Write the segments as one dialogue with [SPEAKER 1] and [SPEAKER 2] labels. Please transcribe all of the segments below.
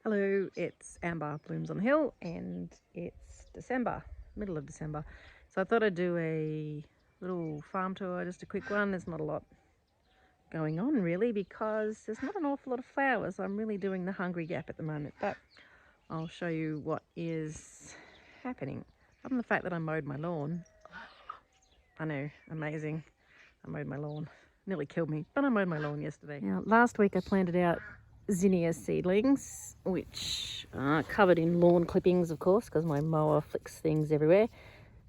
[SPEAKER 1] Hello, it's Amber Blooms on the Hill and it's December, middle of December. So I thought I'd do a little farm tour, just a quick one. There's not a lot going on really because there's not an awful lot of flowers. I'm really doing the hungry gap at the moment, but I'll show you what is happening. Other than the fact that I mowed my lawn. I know, amazing. I mowed my lawn. Nearly killed me, but I mowed my lawn yesterday. Now, last week I planted out zinnia seedlings, which are covered in lawn clippings, of course, because my mower flicks things everywhere.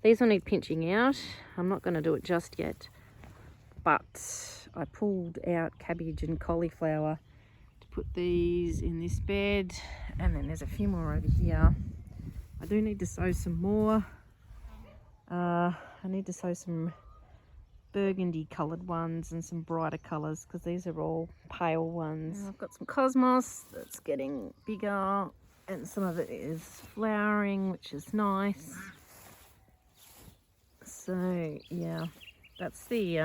[SPEAKER 1] These will need pinching out. I'm not going to do it just yet, but I pulled out cabbage and cauliflower to put these in this bed, and then there's a few more over here. I do need to sow some more. I need to sow some burgundy coloured ones and some brighter colours because these are all pale ones. I've got some cosmos that's getting bigger and some of it is flowering, which is nice. So yeah, that's the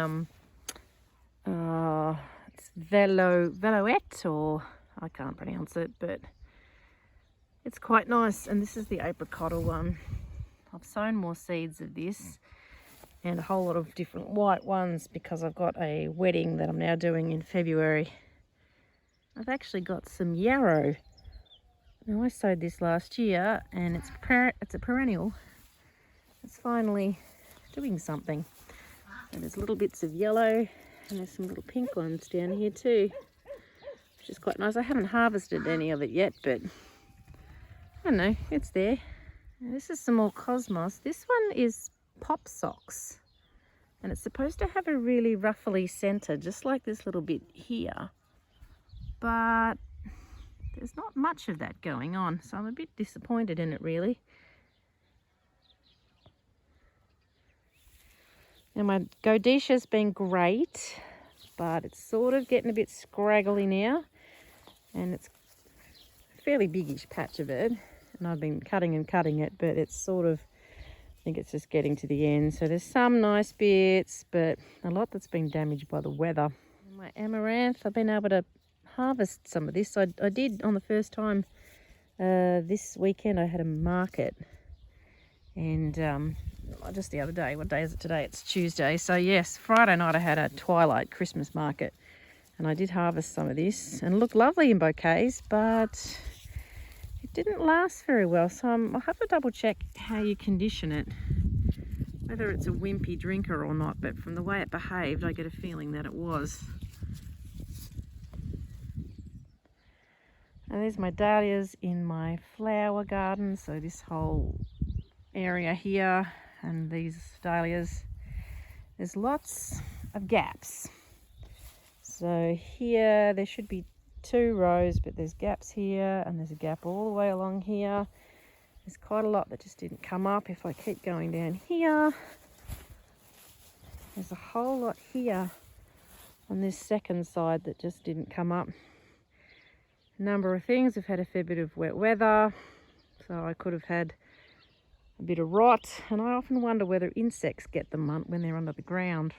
[SPEAKER 1] it's velouette, or I can't pronounce it, but it's quite nice. And this is the apricot one. I've sown more seeds of this and a whole lot of different white ones because I've got a wedding that I'm now doing in February. I've actually got some yarrow. Now, I sowed this last year and it's a perennial. It's finally doing something. And there's little bits of yellow and there's some little pink ones down here too, which is quite nice. I haven't harvested any of it yet, but I don't know, it's there. And this is some more cosmos. This one is pop socks and it's supposed to have a really ruffly center, just like this little bit here, but there's not much of that going on, so I'm a bit disappointed in it really. Now my godetia's been great, but it's sort of getting a bit scraggly now, and it's a fairly biggish patch of it, and I've been cutting it, but it's sort of, I think it's just getting to the end. So there's some nice bits, but a lot that's been damaged by the weather. My amaranth, I've been able to harvest some of this. I did on the first time this weekend. I had a market, and just the other day, what day is it today? It's Tuesday. So yes, Friday night I had a twilight Christmas market, and I did harvest some of this, and it looked lovely in bouquets, but it didn't last very well. So I'll have to double check how you condition it, whether it's a wimpy drinker or not, but from the way it behaved, I get a feeling that it was. And there's my dahlias in my flower garden. So this whole area here and these dahlias, there's lots of gaps. So here there should be 2 rows, but there's gaps here and there's a gap all the way along here. There's quite a lot that just didn't come up. If I keep going down here, there's a whole lot here on this second side that just didn't come up. A number of things. We've had a fair bit of wet weather, so I could have had a bit of rot, and I often wonder whether insects get them when they're under the ground.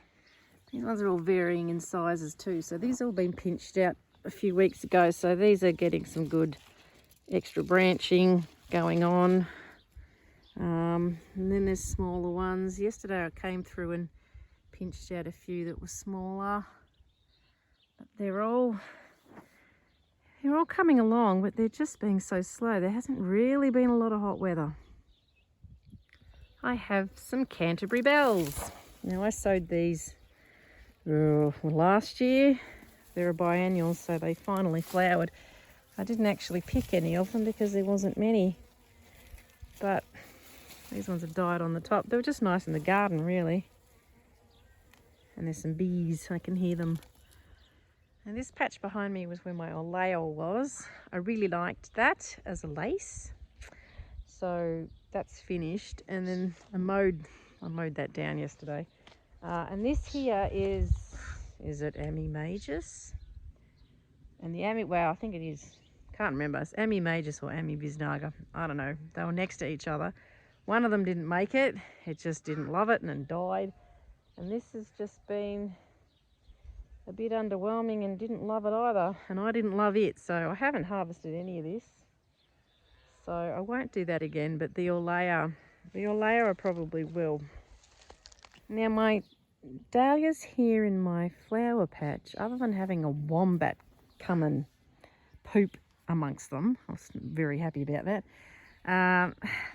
[SPEAKER 1] These ones are all varying in sizes too, so these have all been pinched out a few weeks ago, so these are getting some good extra branching going on. And then there's smaller ones. Yesterday I came through and pinched out a few that were smaller, but they're all coming along, but they're just being so slow. There hasn't really been a lot of hot weather. I have some Canterbury bells. Now I sowed these last year. They're a biennial, so they finally flowered. I didn't actually pick any of them because there wasn't many, but these ones have died on the top. They were just nice in the garden really. And there's some bees, I can hear them. And this patch behind me was where my oleole was. I really liked that as a lace. So that's finished. And then I mowed that down yesterday. And this here is it Ami Majus? And the Ami, well, I think it is, can't remember. It's Ami Majus or Ami Visnaga. I don't know. They were next to each other. One of them didn't make it. It just didn't love it and then died. And this has just been a bit underwhelming and didn't love it either, and I didn't love it, so I haven't harvested any of this. So I won't do that again, but the Orlea I probably will. Now my dahlias here in my flower patch, other than having a wombat come and poop amongst them, I was very happy about that,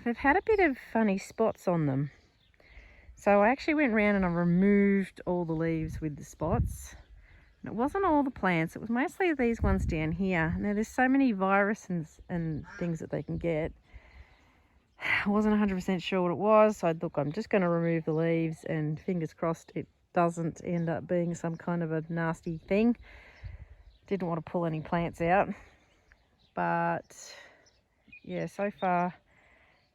[SPEAKER 1] they've had a bit of funny spots on them. So I actually went around and I removed all the leaves with the spots. And it wasn't all the plants, it was mostly these ones down here. Now there's so many viruses and things that they can get. I wasn't 100% sure what it was, so look, I'm just going to remove the leaves and fingers crossed it doesn't end up being some kind of a nasty thing. Didn't want to pull any plants out, but yeah, so far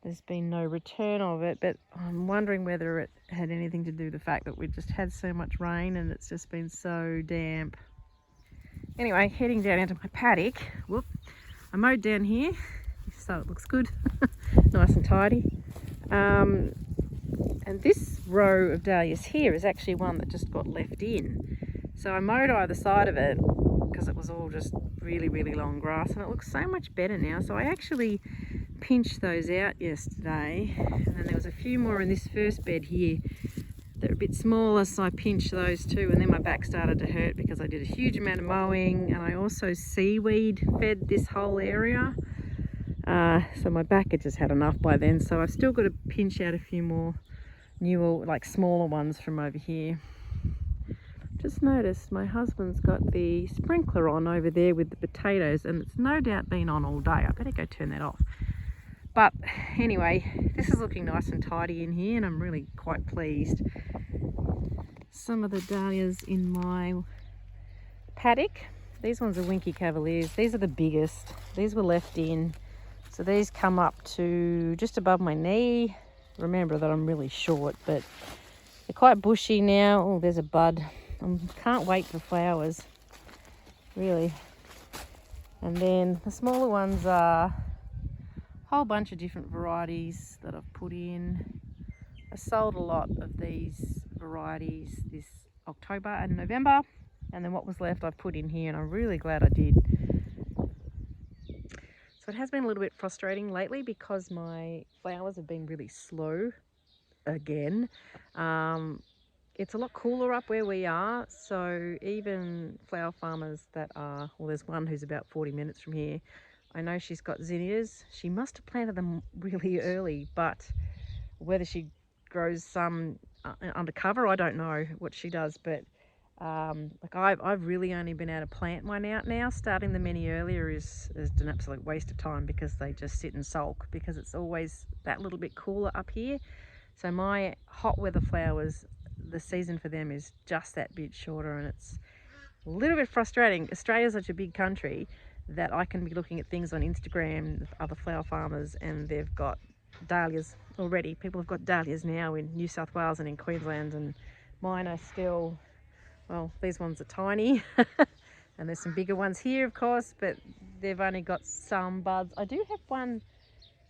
[SPEAKER 1] there's been no return of it, but I'm wondering whether it had anything to do with the fact that we've just had so much rain and it's just been so damp. Anyway, heading down into my paddock. Whoop, I mowed down here, so it looks good. Nice and tidy. And this row of dahlias here is actually one that just got left in. So I mowed either side of it because it was all just really, really long grass, and it looks so much better now. So I actually pinched those out yesterday, and then there was a few more in this first bed here that are a bit smaller, so I pinched those too, and then my back started to hurt because I did a huge amount of mowing, and I also seaweed fed this whole area, so my back had just had enough by then. So I've still got to pinch out a few more newer, like smaller ones from over here. Just noticed my husband's got the sprinkler on over there with the potatoes, and it's no doubt been on all day. I better go turn that off. But anyway, this is looking nice and tidy in here, and I'm really quite pleased. Some of the dahlias in my paddock, these ones are Winky Cavaliers. These are the biggest. These were left in, so these come up to just above my knee. Remember that I'm really short, but they're quite bushy now. Oh, there's a bud. I can't wait for flowers, really. And then the smaller ones are a whole bunch of different varieties that I've put in. I sold a lot of these varieties this October and November, and then what was left I've put in here, and I'm really glad I did. So it has been a little bit frustrating lately because my flowers have been really slow again. It's a lot cooler up where we are, so even flower farmers that are, well, there's one who's about 40 minutes from here. I know she's got zinnias. She must have planted them really early, but whether she grows some undercover, I don't know what she does. But like I've really only been able to plant mine out now. Starting them any earlier is an absolute waste of time because they just sit and sulk because it's always that little bit cooler up here. So my hot weather flowers, the season for them is just that bit shorter, and it's a little bit frustrating. Australia's such a big country that I can be looking at things on Instagram with other flower farmers and they've got dahlias already. People have got dahlias now in New South Wales and in Queensland, and mine are still, well, these ones are tiny and there's some bigger ones here, of course, but they've only got some buds. I do have one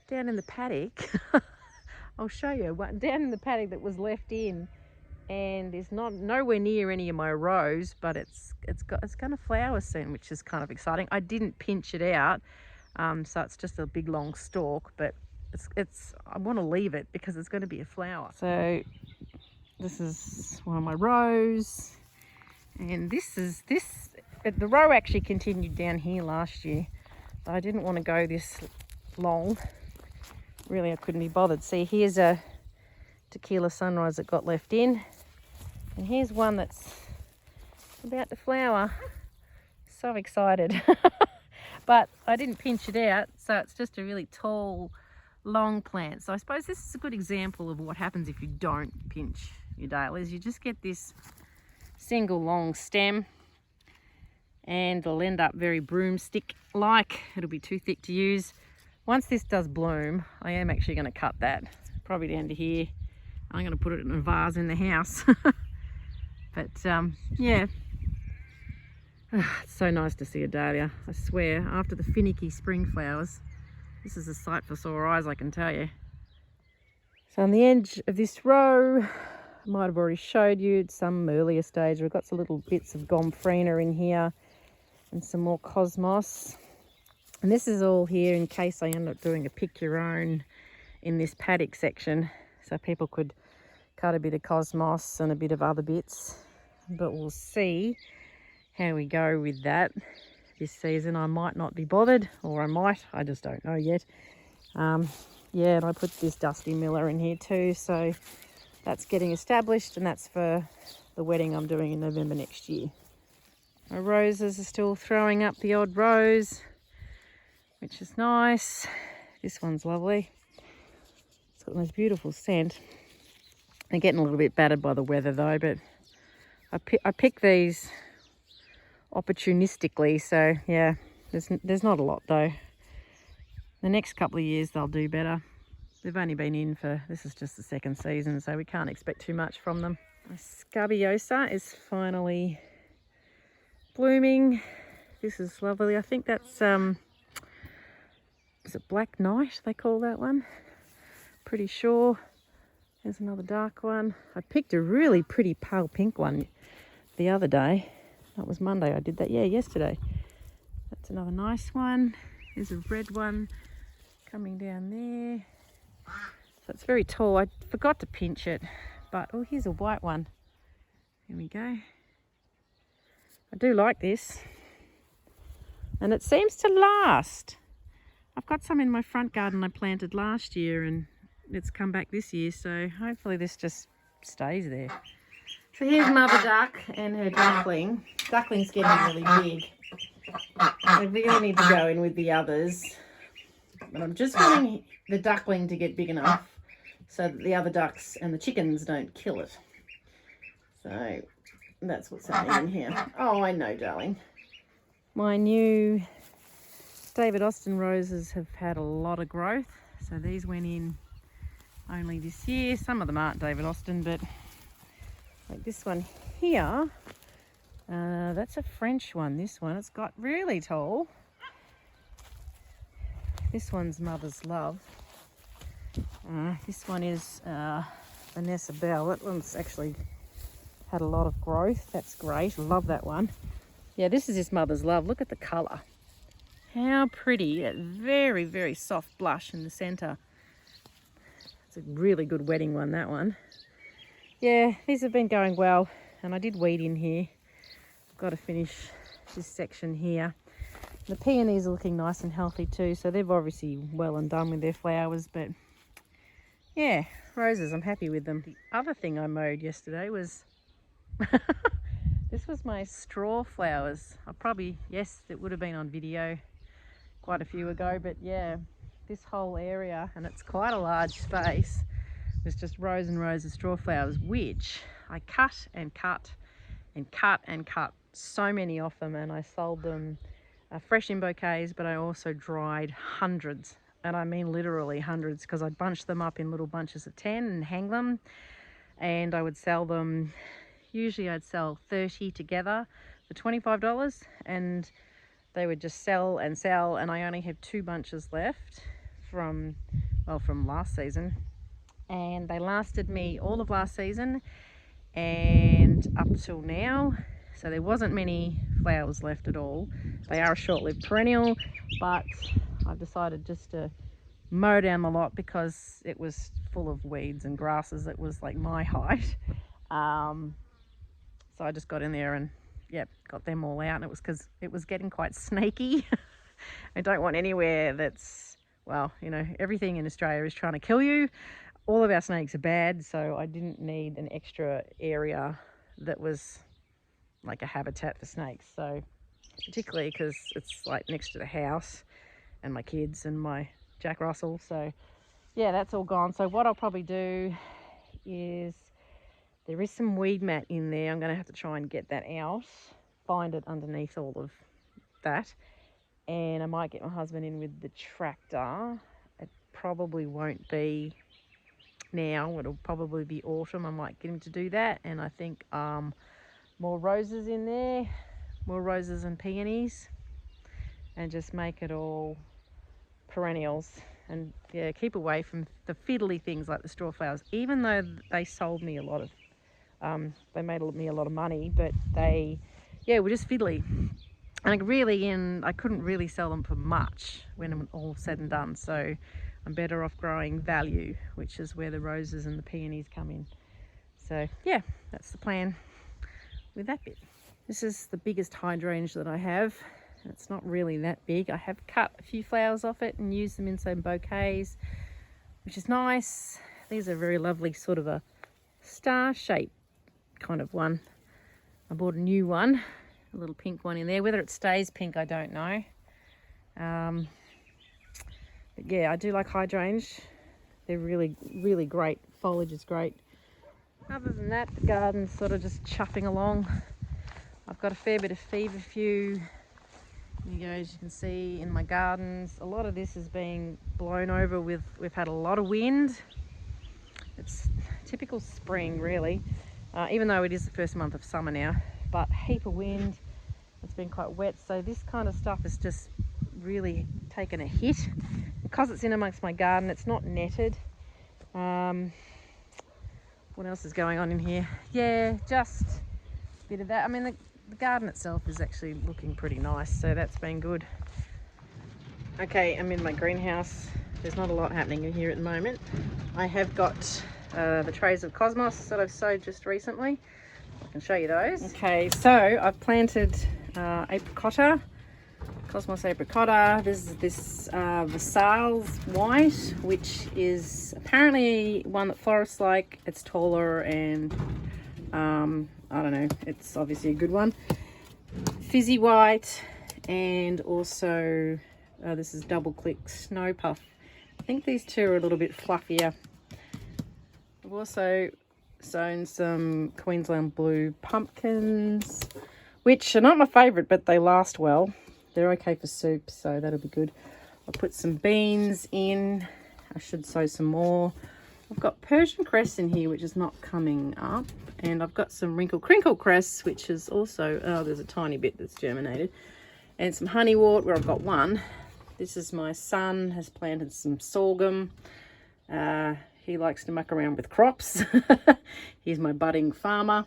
[SPEAKER 1] down in the paddock. I'll show you one down in the paddock that was left in, and it's nowhere near any of my rows, but it's going to flower soon, which is kind of exciting. I didn't pinch it out, so it's just a big long stalk, but I want to leave it because it's going to be a flower. So this is one of my rows, and the row actually continued down here last year, but I didn't want to go this long. Really, I couldn't be bothered. See, here's a tequila sunrise that got left in, and here's one that's about to flower. So excited. But I didn't pinch it out, so it's just a really tall, long plant. So I suppose this is a good example of what happens if you don't pinch your dahlias. You just get this single long stem, and it'll end up very broomstick-like. It'll be too thick to use. Once this does bloom, I am actually going to cut that, probably down to here. I'm going to put it in a vase in the house. But yeah, it's so nice to see a dahlia. I swear, after the finicky spring flowers, this is a sight for sore eyes, I can tell you. So on the edge of this row, I might have already showed you at some earlier stage, we've got some little bits of gomphrena in here and some more cosmos. And this is all here in case I end up doing a pick your own in this paddock section, so people could cut a bit of cosmos and a bit of other bits. But we'll see how we go with that this season. I might not be bothered, or I might, I just don't know yet. Yeah, and I put this dusty miller in here too, so that's getting established, and that's for the wedding I'm doing in November next year. My roses are still throwing up the odd rose, which is nice. This one's lovely. It's got the most beautiful scent. They're getting a little bit battered by the weather though, but I pick these opportunistically, so yeah, there's not a lot though. The next couple of years they'll do better. They've only been in for, this is just the second season, so we can't expect too much from them. My scabiosa is finally blooming. This is lovely. I think that's is it Black Knight they call that one? Pretty sure. There's another dark one. I picked a really pretty pale pink one the other day. That was Monday I did that. Yeah, yesterday. That's another nice one. There's a red one coming down there. So it's very tall. I forgot to pinch it, but oh, here's a white one. Here we go. I do like this. And it seems to last. I've got some in my front garden I planted last year, and it's come back this year, so hopefully this just stays there. So here's Mother Duck and her duckling. Duckling's getting really big. I really need to go in with the others, but I'm just wanting the duckling to get big enough so that the other ducks and the chickens don't kill it. So that's what's happening in here. Oh, I know, darling. My new David Austin roses have had a lot of growth, so these went in only this year. Some of them aren't David Austin, but like this one here, that's a French one. This one, it's got really tall. This one's Mother's Love. This one is Vanessa Bell. That one's actually had a lot of growth. That's great. I love that one. Yeah, this is just Mother's Love. Look at the colour. How pretty. That very, very soft blush in the centre. It's a really good wedding one, that one. Yeah, these have been going well, and I did weed in here. I've got to finish this section here. The peonies are looking nice and healthy too, so they've obviously well and done with their flowers, but yeah, roses, I'm happy with them. The other thing I mowed yesterday was this was my straw flowers. Yes, it would have been on video quite a few ago, but yeah, this whole area, and it's quite a large space, was just rows and rows of straw flowers, which I cut and cut and cut and cut so many of them, and I sold them fresh in bouquets, but I also dried hundreds, and I mean literally hundreds, because I'd bunch them up in little bunches of 10 and hang them, and I would sell them. Usually I'd sell 30 together for $25, and they would just sell and sell, and I only have 2 bunches left from last season, and they lasted me all of last season and up till now. So there wasn't many flowers left at all. They are a short-lived perennial, but I've decided just to mow down the lot because it was full of weeds and grasses. It was like my height. So I just got in there and got them all out, and it was because it was getting quite snaky. I don't want anywhere that's, well, you know, everything in Australia is trying to kill you. All of our snakes are bad, so I didn't need an extra area that was like a habitat for snakes. So particularly because it's like next to the house and my kids and my Jack Russell. So yeah, that's all gone. So what I'll probably do is, there is some weed mat in there. I'm going to have to try and get that out, find it underneath all of that, and I might get my husband in with the tractor. It probably won't be now, it'll probably be autumn. I might get him to do that, and I think more roses in there, more roses and peonies, and just make it all perennials. And yeah, keep away from the fiddly things like the straw flowers, even though they sold me a lot of they made me a lot of money, but they were just fiddly. And I couldn't really sell them for much when I'm all said and done. So I'm better off growing value, which is where the roses and the peonies come in. So yeah, that's the plan with that bit. This is the biggest hydrangea that I have. It's not really that big. I have cut a few flowers off it and used them in some bouquets, which is nice. These are very lovely, sort of a star shape kind of one. I bought a new one, a little pink one in there. Whether it stays pink, I don't know. But yeah, I do like hydrangea. They're really, really great. Foliage is great. Other than that, the garden's sort of just chuffing along. I've got a fair bit of feverfew. There you go, as you can see in my gardens. A lot of this is being blown over with, we've had a lot of wind. It's typical spring really, even though it is the first month of summer now, but heap of wind. It's been quite wet, so this kind of stuff is just really taken a hit. Because it's in amongst my garden, it's not netted. What else is going on in here? Yeah, just a bit of that. I mean, the garden itself is actually looking pretty nice, so that's been good. Okay, I'm in my greenhouse. There's not a lot happening in here at the moment. I have got the trays of cosmos that I've sowed just recently. I can show you those. Okay, so I've planted apricota, cosmos apricota. This is this Versailles white, which is apparently one that florists like. It's taller and I don't know, it's obviously a good one. Fizzy white, and also this is double click snow puff. I think these two are a little bit fluffier. I've also sown some Queensland blue pumpkins, which are not my favourite, but they last well. They're okay for soup, so that'll be good. I'll put some beans in. I should sow some more. I've got Persian cress in here, which is not coming up. And I've got some wrinkle crinkle cress, which is also, oh, there's a tiny bit that's germinated. And some honeywort, where I've got one. This is my son, has planted some sorghum. He likes to muck around with crops. He's my budding farmer.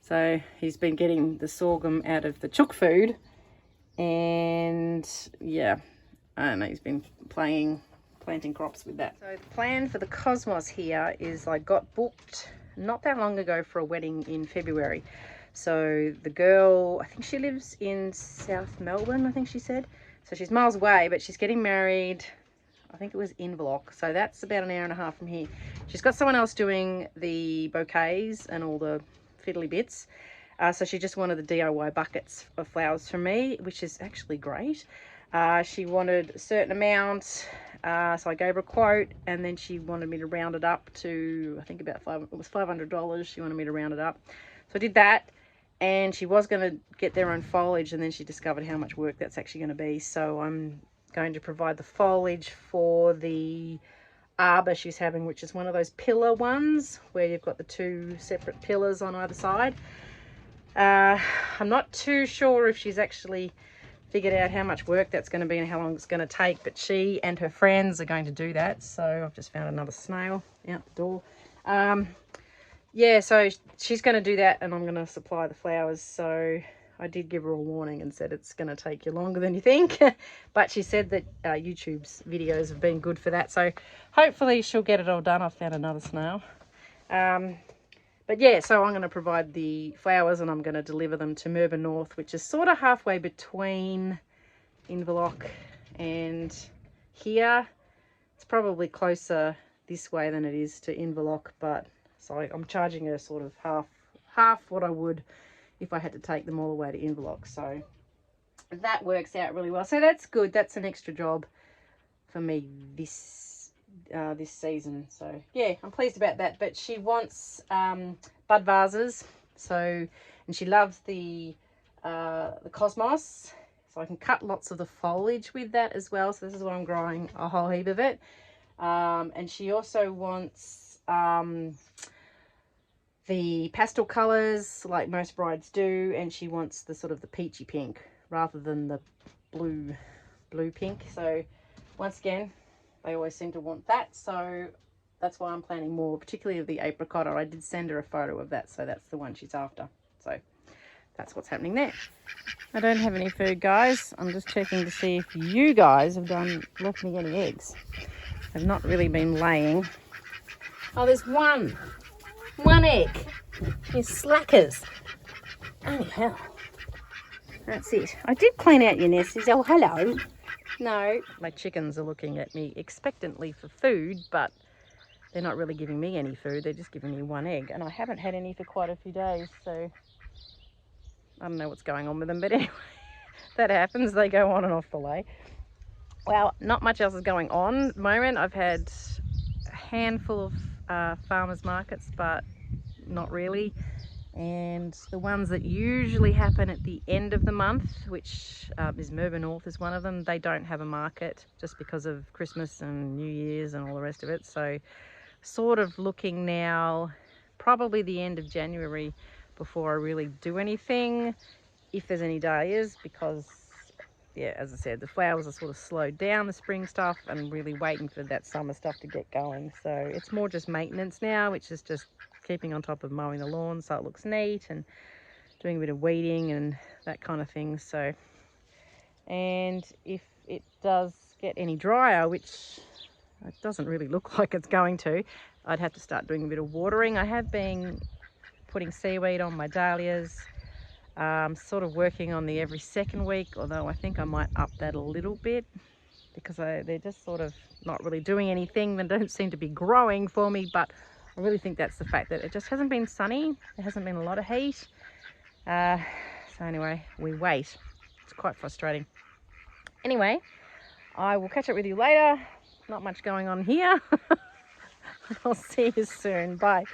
[SPEAKER 1] So he's been getting the sorghum out of the chook food. And yeah, I don't know, he's been planting crops with that. So the plan for the cosmos here is I got booked not that long ago for a wedding in February. So the girl, I think she lives in South Melbourne, I think she said. So she's miles away, but she's getting married, I think it was Inverloch. So that's about an hour and a half from here. She's got someone else doing the bouquets and all the fiddly bits. So she just wanted the DIY buckets of flowers from me, which is actually great. She wanted a certain amount, so I gave her a quote, and then she wanted me to round it up to, I think about $500. She wanted me to round it up. So I did that, and she was going to get their own foliage, and then she discovered how much work that's actually going to be. So I'm going to provide the foliage for the arbor she's having, which is one of those pillar ones where you've got the two separate pillars on either side. I'm not too sure if she's actually figured out how much work that's going to be and how long it's going to take, but she and her friends are going to do that. So I've just found another snail out the door. Yeah, so she's going to do that, and I'm going to supply the flowers. So I did give her a warning and said it's going to take you longer than you think. But she said that YouTube's videos have been good for that. So hopefully she'll get it all done. I've found another snail. But yeah, so I'm going to provide the flowers, and I'm going to deliver them to Merba North, which is sort of halfway between Inverloch and here. It's probably closer this way than it is to Inverloch, but so I'm charging her sort of half what I would if I had to take them all the way to Inverloch. So that works out really well. So that's good. That's an extra job for me this season. So yeah, I'm pleased about that. But she wants bud vases, so, and she loves the cosmos, so I can cut lots of the foliage with that as well. So this is what I'm growing, a whole heap of it. And she also wants the pastel colors like most brides do, and she wants the sort of the peachy pink rather than the blue pink. So once again, they always seem to want that, so that's why I'm planning more, particularly of the apricot. I did send her a photo of that, so that's the one she's after. So that's what's happening there. I don't have any food, guys. I'm just checking to see if you guys have left me any eggs. I've not really been laying. Oh, there's one egg. You slackers. Oh hell. That's it. I did clean out your nest. Oh, hello. No. My chickens are looking at me expectantly for food, but they're not really giving me any food. They're just giving me one egg. And I haven't had any for quite a few days, so I don't know what's going on with them. But anyway, that happens. They go on and off the lay. Well, not much else is going on at the moment. I've had a handful of farmers markets, but not really. And the ones that usually happen at the end of the month, which is Melbourne North is one of them, they don't have a market just because of Christmas and New Year's and all the rest of it. So sort of looking now, probably the end of January before I really do anything, if there's any dahlias, because yeah, as I said, the flowers are sort of slowed down, the spring stuff, and really waiting for that summer stuff to get going. So it's more just maintenance now, which is just keeping on top of mowing the lawn so it looks neat and doing a bit of weeding and that kind of thing. So, and if it does get any drier, which it doesn't really look like it's going to, I'd have to start doing a bit of watering. I have been putting seaweed on my dahlias, sort of working on the every second week, although I think I might up that a little bit because they're just sort of not really doing anything. They don't seem to be growing for me, but I really think that's the fact that it just hasn't been sunny. There hasn't been a lot of heat. So anyway, we wait. It's quite frustrating. Anyway, I will catch up with you later. Not much going on here. I'll see you soon. Bye.